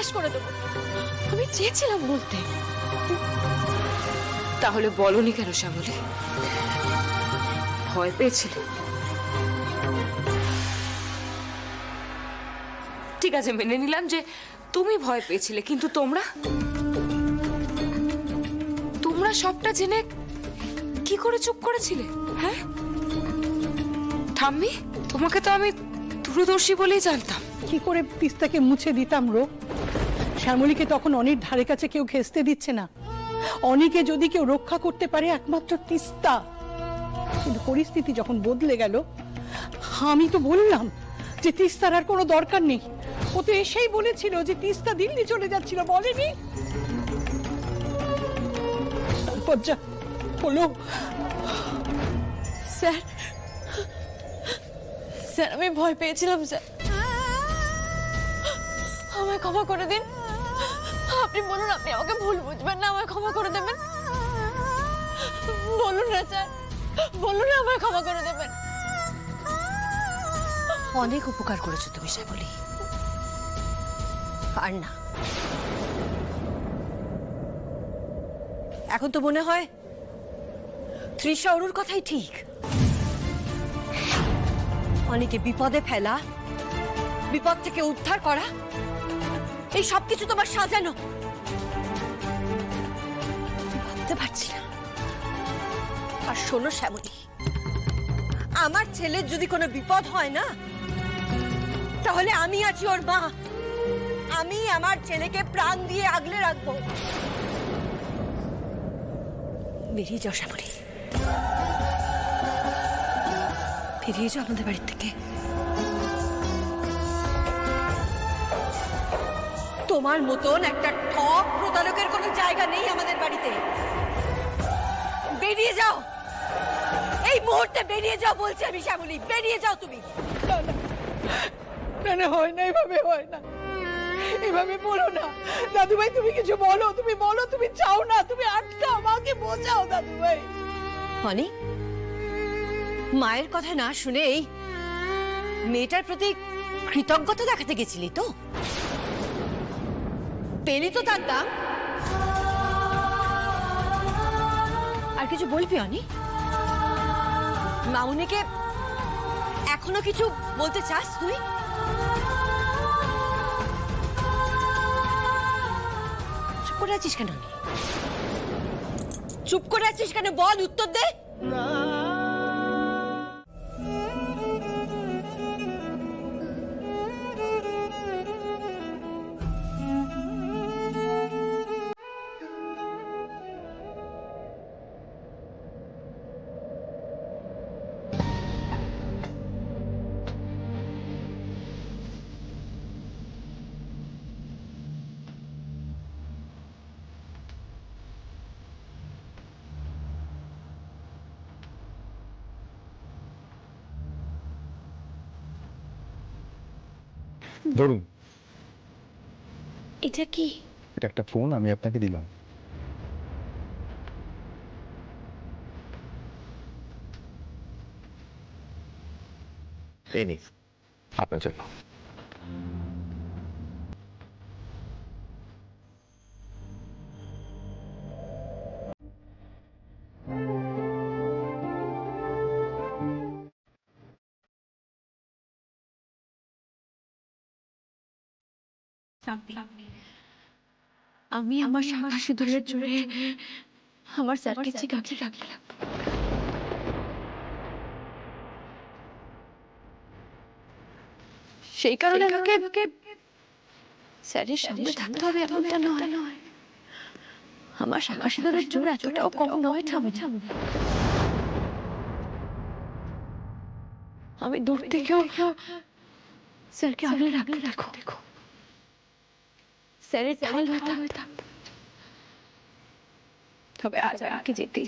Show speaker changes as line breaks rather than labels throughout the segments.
শেষ করে দেবো। আমি চেয়েছিলাম বলতে।
তাহলে বলনি কেন শ্যামলী? ভয় পেয়েছিলে? ঠিক আছে, মেনে নিলাম যে তুমি ভয় পেয়েছিলে, কিন্তু তোমরা সবটা জেনে কি করে চুপ করেছিলে? হ্যাঁ ঠাম্মি, তোমাকে তো আমি দূরদর্শী বলেই জানতাম।
কি করে তিস্তাকে মুছে দিতাম রো? শ্যামলীকে তখন অনির ধারে কাছে কেউ ঘেঁষতে দিচ্ছে না। অনিকে যদি কেউ রক্ষা করতে পারে একমাত্র তিস্তা। কিন্তু পরিস্থিতি যখন বদলে গেল, আমি তো বললাম যে তিস্তার আর কোনো দরকার নেই। ও তো এসেই বলেছিল যে তিস্তা দিল্লি চলে যাচ্ছিল, বলেনি? তারপর যা হলো।
স্যার, স্যার আমি ভয় পেয়েছিলাম স্যার, আমায় ক্ষমা করে দিন। আপনি বলুন, আপনি আমাকে ভুল বুঝবেন না, আমায় ক্ষমা করে দেবেন। বলুন না স্যার, বলুন না, আমায় ক্ষমা করে দেবেন।
অনেক উপকার করেছো তুমি শ্যামলী, আর না। এখন তো মনে হয় তৃষা অরুর কথাই ঠিক। অনেকে বিপদে ফেলা, বিপদ থেকে উদ্ধার করা, এই সবকিছু তোমার সাজানো। ভাবতে পারছি না। আর শোনো শ্যামলী, আমার ছেলের যদি কোনো বিপদ হয় না, তাহলে আমি আছি ওর মা। আমি আমার ছেলেকে প্রাণ দিয়ে আগলে রাখবো। বেরিয়ে যাও শ্যামলী, বেরিয়ে যাও আমাদের বাড়ির থেকে। তোমার মতন একটা ঠক প্রতারকের কোনো জায়গা নেই আমাদের বাড়িতে। বেরিয়ে যাও, এই মুহূর্তে বেরিয়ে যাও বলছি আমি শ্যামলী, বেরিয়ে যাও তুমি।
না না, হয় না, এভাবে হয় না, এভাবে বলো না। দাদুভাই তুমি কিছু বলো, তুমি বলো তুমি চাও না, তুমি আটকাও, মাকে বোঝাও দাদুভাই।
অনি, মায়ের কথা না শুনে এই মেয়েটার প্রতি কৃতজ্ঞতা দেখাতে গেছিলি তো? পেলি তো তার দাম। আর কিছু বলবি অনি? মামুনিকে এখনো কিছু বলতে চাস তুই? চুপ করে আছিস কেন? চুপ করে আছিস কেন? বল, উত্তর দে।
ধরুন,
এটা কি?
এটা একটা ফোন, আমি আপনাকে দিলাম। এই নিন আপনার জন্য।
আমি আমার শাখা সিঁদুরের জোরে আমার স্যারকে চিকাকে রাখলাম। সেই কারণে আমাকে স্যারের সামনে থাকতে হবে এমনটা নয়। আমার শাখা সিঁদুরের জোর এতটাও কম নয়। আমি দূর থেকেও স্যারকে আগলে রাখলে দেখো, স্যারের ঢাল হয়ে থাকতাম। তবে আজ আমাকে যেতে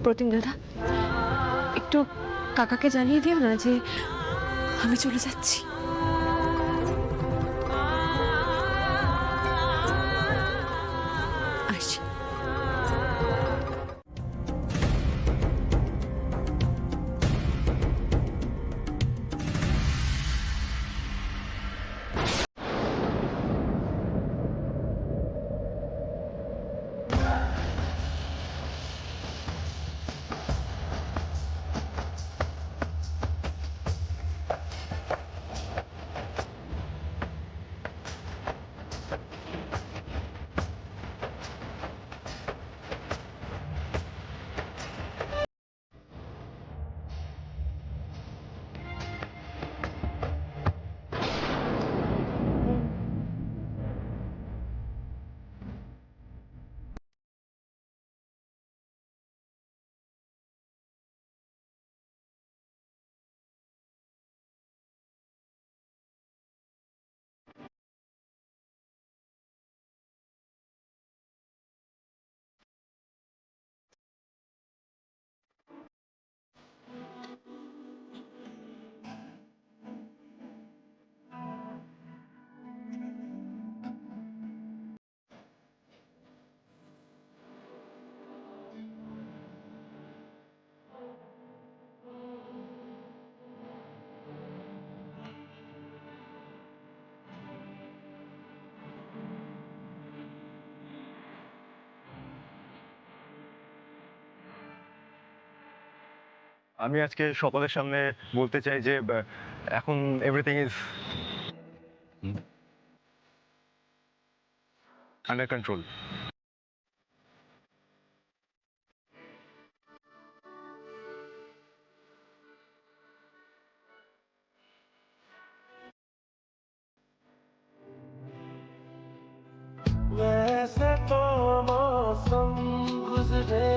প্রতিম দাদা, একটু কাকাকে জানিয়ে দিও না যে আমি চলে যাচ্ছি।
আসি।
আমি আজকে সকলের সামনে বলতে চাই যে এখন এভরিথিং ইজ আন্ডার কন্ট্রোল।
वैसे तो मौसम गुजरे